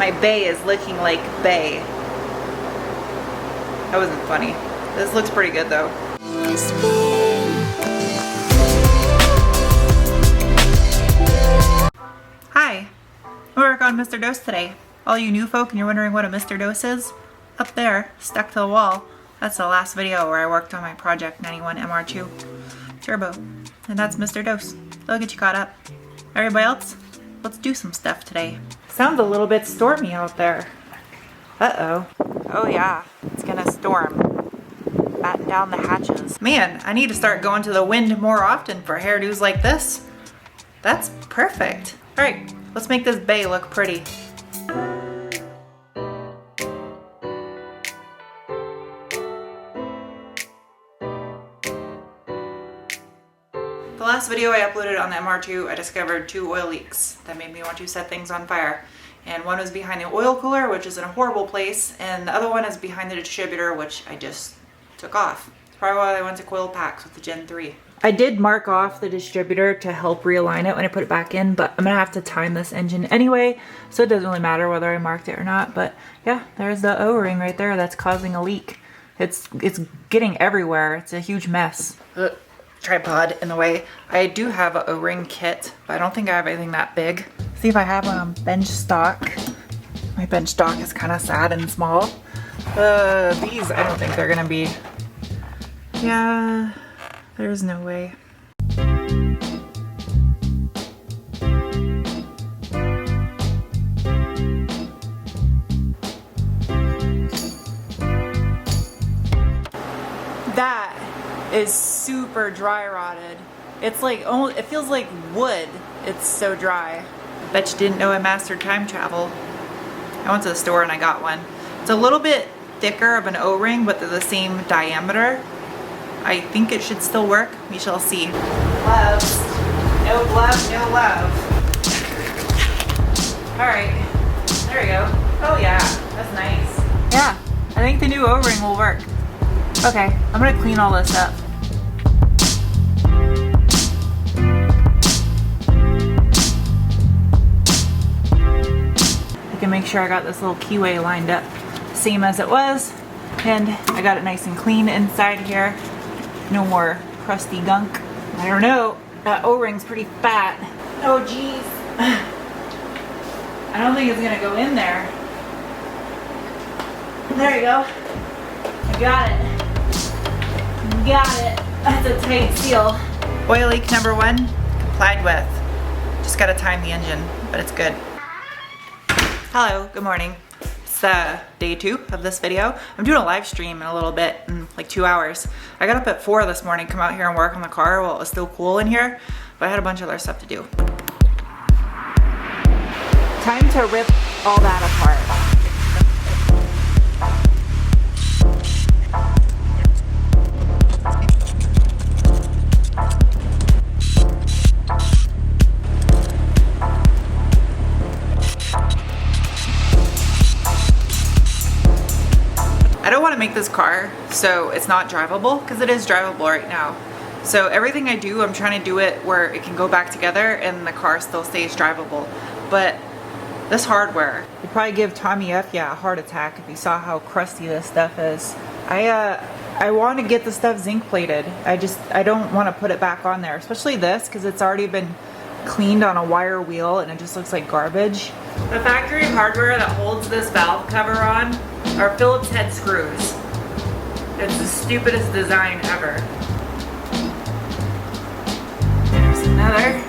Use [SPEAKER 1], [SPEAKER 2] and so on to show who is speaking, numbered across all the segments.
[SPEAKER 1] My bay is looking like bay. That wasn't funny. This looks pretty good though. Hi, we work on Mr. Dose today. All you new folk and you're wondering what a Mr. Dose is, up there, stuck to the wall, that's the last video where I worked on my Project 91 MR2 Turbo. And that's Mr. Dose. They'll get you caught up. Everybody else, let's do some stuff today. Sounds a little bit stormy out there. Uh-oh. Oh yeah, it's gonna storm. Batten down the hatches. Man, I need to start going to the wind more often for hairdos like this. That's perfect. All right, let's make this bay look pretty. The last video I uploaded on the MR2, I discovered 2 oil leaks that made me want to set things on fire. And one was behind the oil cooler, which is in a horrible place, and the other one is behind the distributor, which I just took off. That's probably why I went to coil packs with the Gen 3. I did mark off the distributor to help realign it when I put it back in, but I'm gonna have to time this engine anyway, so it doesn't really matter whether I marked it or not. But yeah, there's the O-ring right there that's causing a leak. It's getting everywhere. It's a huge mess. Tripod in the way. I do have an O-ring kit, but I don't think I have anything that big. See if I have one on bench stock. My bench stock is kind of sad and small. These, I don't think they're gonna be. Yeah, there's no way. That is super dry rotted. It's like, it feels like wood. It's so dry. Bet you didn't know I mastered time travel. I went to the store and I got one. It's a little bit thicker of an O-ring, but they're the same diameter. I think it should still work. We shall see. Gloves. No glove, no love. All right, there we go. Oh yeah, that's nice. Yeah, I think the new O-ring will work. Okay, I'm gonna clean all this up. I can make sure I got this little keyway lined up same as it was, and I got it nice and clean inside here. No more crusty gunk. I don't know, that O-ring's pretty fat. Oh geez. I don't think it's gonna go in there. There you go. I got it. Got it. That's a tight seal. Oil leak number 1, complied with. Just gotta time the engine, but it's good. Hello, good morning. It's day 2 of this video. I'm doing a live stream in a little bit, in like 2 hours. I got up at 4 this morning, come out here and work on the car while it was still cool in here, but I had a bunch of other stuff to do. Time to rip all that apart. I don't want to make this car so it's not drivable, because it is drivable right now. So everything I do, I'm trying to do it where it can go back together and the car still stays drivable. But this hardware, you'd probably give Tommy F a heart attack if he saw how crusty this stuff is. I want to get the stuff zinc plated. I don't want to put it back on there, especially this, because it's already been cleaned on a wire wheel and it just looks like garbage. The factory hardware that holds this valve cover on are Phillips head screws. It's the stupidest design ever. There's another.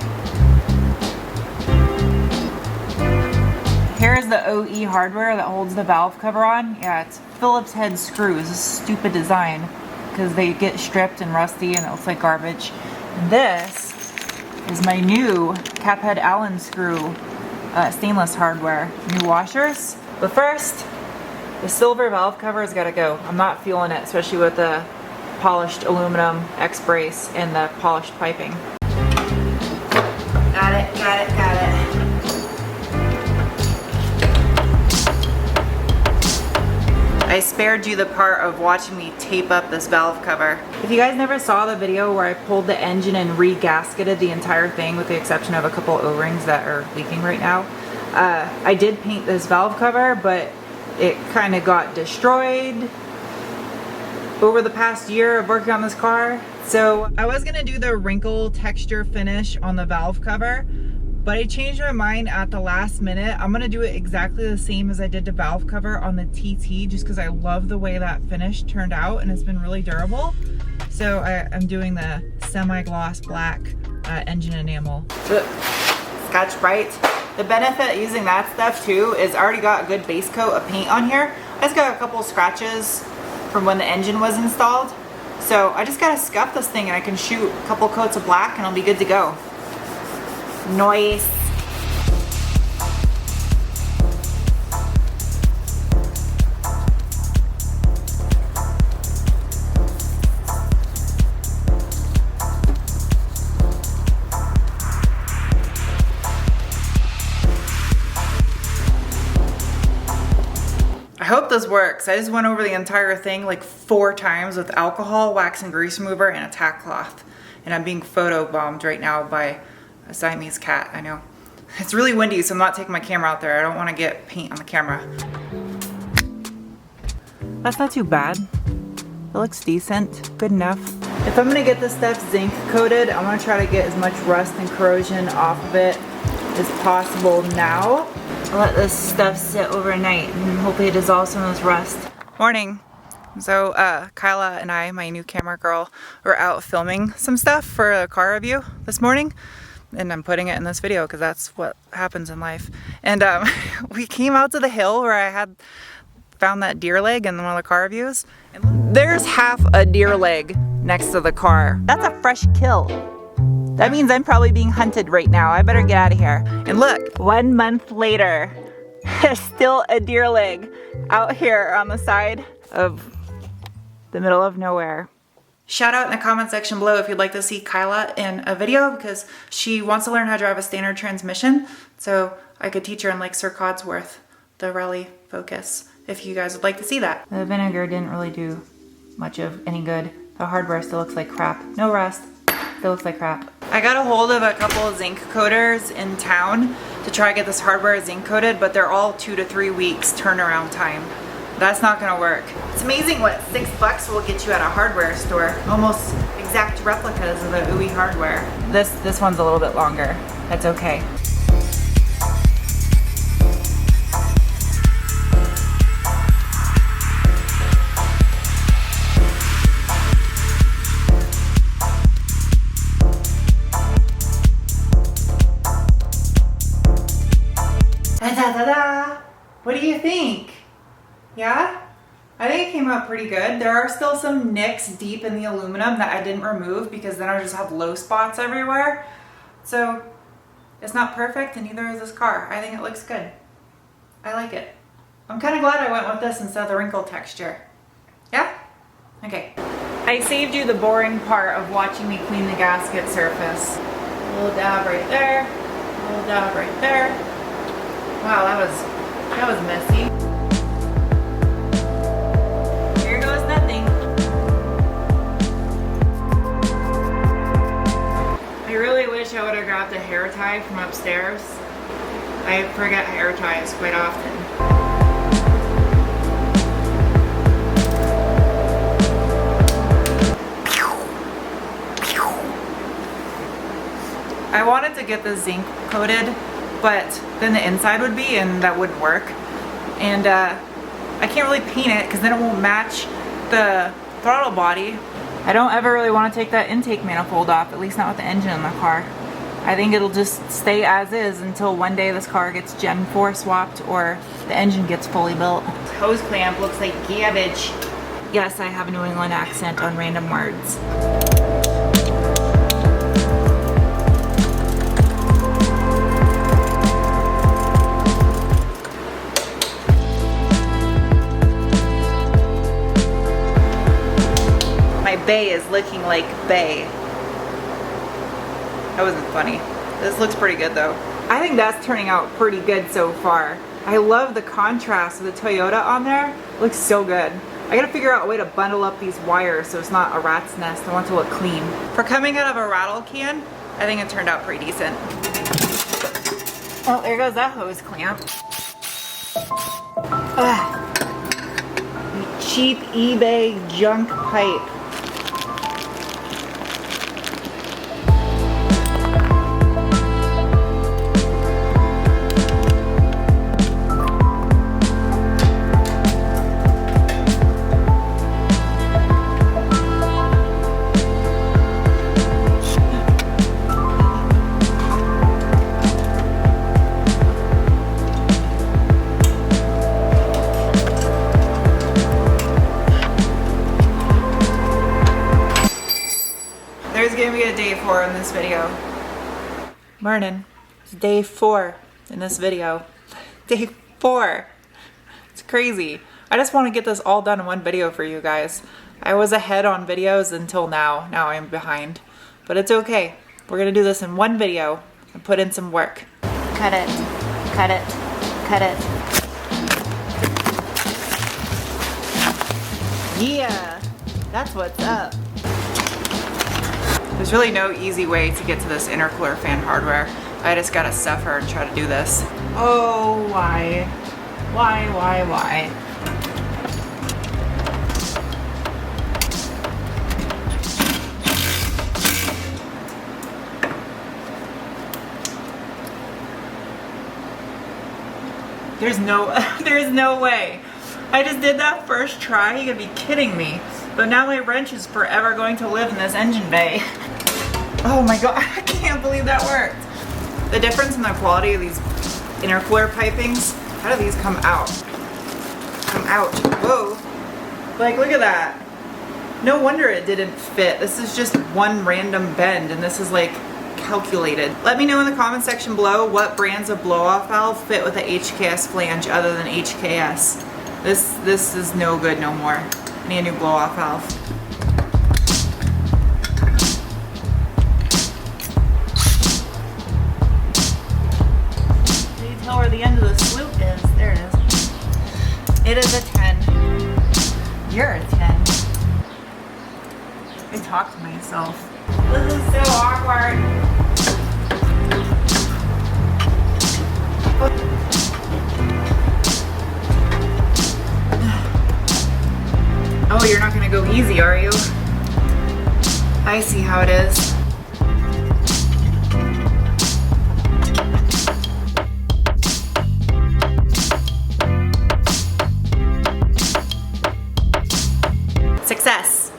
[SPEAKER 1] Here's the OE hardware that holds the valve cover on. Yeah, it's Phillips head screws. This stupid design because they get stripped and rusty and it looks like garbage. And this is my new cap head Allen screw stainless hardware. New washers. But first, the silver valve cover has got to go. I'm not feeling it, especially with the polished aluminum X-brace and the polished piping. Got it, got it, got it. I spared you the part of watching me tape up this valve cover. If you guys never saw the video where I pulled the engine and re-gasketed the entire thing with the exception of a couple O-rings that are leaking right now, I did paint this valve cover, but it kind of got destroyed over the past year of working on this car. So I was gonna do the wrinkle texture finish on the valve cover, but I changed my mind at the last minute. I'm gonna do it exactly the same as I did the valve cover on the TT, just because I love the way that finish turned out and it's been really durable. So I'm doing the semi-gloss black engine enamel. Scotch Brite. The benefit using that stuff too is I already got a good base coat of paint on here. I just got a couple scratches from when the engine was installed. So I just gotta scuff this thing and I can shoot a couple coats of black and I'll be good to go. Nice. I hope this works. I just went over the entire thing like 4 times with alcohol, wax and grease remover, and a tack cloth. And I'm being photo bombed right now by a Siamese cat, I know. It's really windy, so I'm not taking my camera out there. I don't want to get paint on the camera. That's not too bad. It looks decent, good enough. If I'm gonna get this stuff zinc coated, I'm gonna try to get as much rust and corrosion off of it as possible now. I'll let this stuff sit overnight and hopefully it dissolves some of this rust. Morning. So Kyla and I, my new camera girl, were out filming some stuff for a car review this morning. And I'm putting it in this video because that's what happens in life. And we came out to the hill where I had found that deer leg in one of the car reviews. And there's half a deer leg next to the car. That's a fresh kill. That means I'm probably being hunted right now. I better get out of here. And look, 1 month later, there's still a deer leg out here on the side of the middle of nowhere. Shout out in the comment section below if you'd like to see Kyla in a video because she wants to learn how to drive a standard transmission. So I could teach her in like Sir Codsworth, the rally Focus, if you guys would like to see that. The vinegar didn't really do much of any good. The hardware still looks like crap. No rust, still looks like crap. I got a hold of a couple of zinc coaters in town to try to get this hardware zinc coated, but they're all 2 to 3 weeks turnaround time. That's not gonna work. It's amazing what $6 will get you at a hardware store. Almost exact replicas of the OE hardware. This one's a little bit longer. That's okay. Ta-da-da-da! What do you think? Yeah? I think it came out pretty good. There are still some nicks deep in the aluminum that I didn't remove because then I just have low spots everywhere. So it's not perfect and neither is this car. I think it looks good. I like it. I'm kind of glad I went with this instead of the wrinkle texture. Yeah? Okay. I saved you the boring part of watching me clean the gasket surface. A little dab right there. A little dab right there. Wow, that was messy. Here goes nothing. I really wish I would have grabbed a hair tie from upstairs. I forget hair ties quite often. I wanted to get the zinc coated, but then the inside would be, and that wouldn't work. And I can't really paint it because then it won't match the throttle body. I don't ever really want to take that intake manifold off, at least not with the engine in the car. I think it'll just stay as is until one day this car gets Gen 4 swapped or the engine gets fully built. This hose clamp looks like garbage. Yes, I have a New England accent on random words. Bay is looking like Bay. That wasn't funny. This looks pretty good though. I think that's turning out pretty good so far. I love the contrast of the Toyota on there. It looks so good. I gotta figure out a way to bundle up these wires so it's not a rat's nest. I want it to look clean. For coming out of a rattle can, I think it turned out pretty decent. Oh, there goes that hose clamp. Ugh. Cheap eBay junk pipe. There's gonna be a day 4 in this video. Morning. It's day 4 in this video. Day 4. It's crazy. I just want to get this all done in one video for you guys. I was ahead on videos until now. Now I'm behind. But it's okay. We're gonna do this in one video and put in some work. Cut it. Cut it. Cut it. Yeah. That's what's up. There's really no easy way to get to this intercooler fan hardware. I just gotta suffer and try to do this. Oh, why? Why? There's no way. I just did that first try. You gotta be kidding me. But now my wrench is forever going to live in this engine bay. Oh my god, I can't believe that worked. The difference in the quality of these intercooler pipings, how do these come out? Come out, whoa. Like, look at that. No wonder it didn't fit. This is just one random bend and this is like calculated. Let me know in the comment section below what brands of blow-off valve fit with a HKS flange other than HKS. This is no good no more. I need a new blow-off valve. Can you tell where the end of the sloop is? There it is. It is a 10. You're a 10. I talk to myself. This is so awkward. Oh, you're not gonna go easy, are you? I see how it is. Success.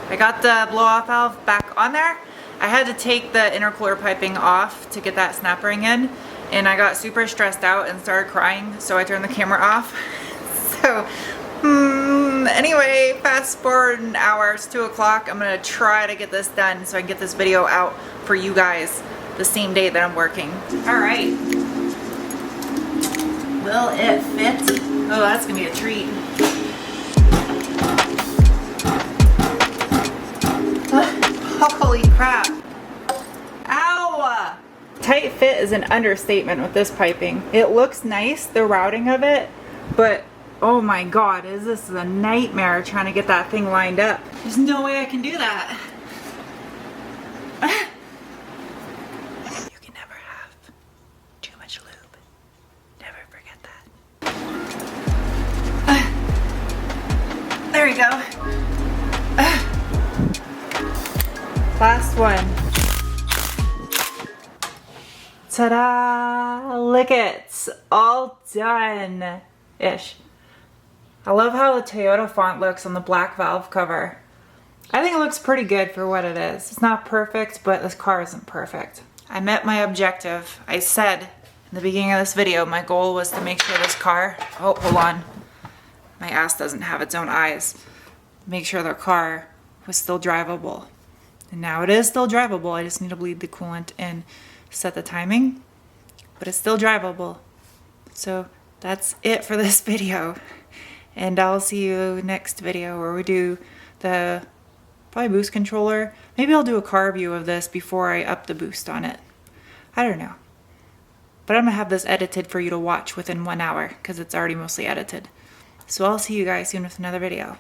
[SPEAKER 1] I got the blow-off valve back on there. I had to take the intercooler piping off to get that snap ring in, and I got super stressed out and started crying, so I turned the camera off. So, anyway, fast forward an hour, it's 2 o'clock. I'm gonna try to get this done so I can get this video out for you guys the same day that I'm working. All right. Will it fit? Oh, that's gonna be a treat. Holy crap. Ow! Tight fit is an understatement with this piping. It looks nice, the routing of it, but oh my god, is this a nightmare trying to get that thing lined up. There's no way I can do that. You can never have too much lube. Never forget that. There we go. Last one. Ta-da! Look it! All done-ish. I love how the Toyota font looks on the black valve cover. I think it looks pretty good for what it is. It's not perfect, but this car isn't perfect. I met my objective. I said in the beginning of this video, my goal was to make sure this car, oh, hold on. My ass doesn't have its own eyes. Make sure the car was still drivable. And now it is still drivable. I just need to bleed the coolant and set the timing, but it's still drivable. So that's it for this video. And I'll see you next video where we do the probably boost controller. Maybe I'll do a car view of this before I up the boost on it. I don't know. But I'm gonna have this edited for you to watch within 1 hour because it's already mostly edited. So I'll see you guys soon with another video.